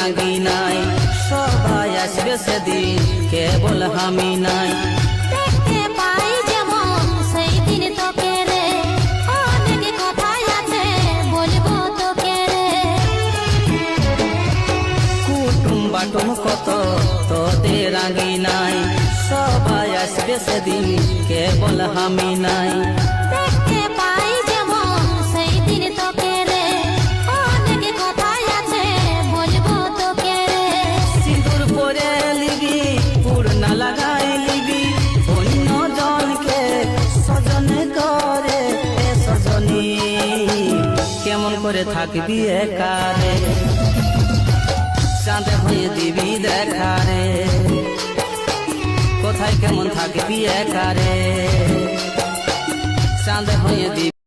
রাগি নাই, সবাই আসবে সেদিন কেবল আমি নাই। দেখতে পাই যেমন সেই দিন তোকে রে, অনেক কথাই আছে বলবো তোকে রে। কুটুম বাটুম কত তোদের রাগি নাই, সবাই আসবে সেদিন কেবল আমি নাই। দেখতে পাই যেমন সেই দিন তোকে রে, অনেক কথাই আছে বলবো তোকে রে। সিঁদুর পরে লিবি, পূর্ণা লাগাই লিবি, অন্য জনকে সজন করে সজনী। কেমন করে থাকবি একারে, চাঁদে হয়ে দিবি দেখারে, কোথায় কেমন থাকবি একারে, চাঁদে হয়ে দিবি।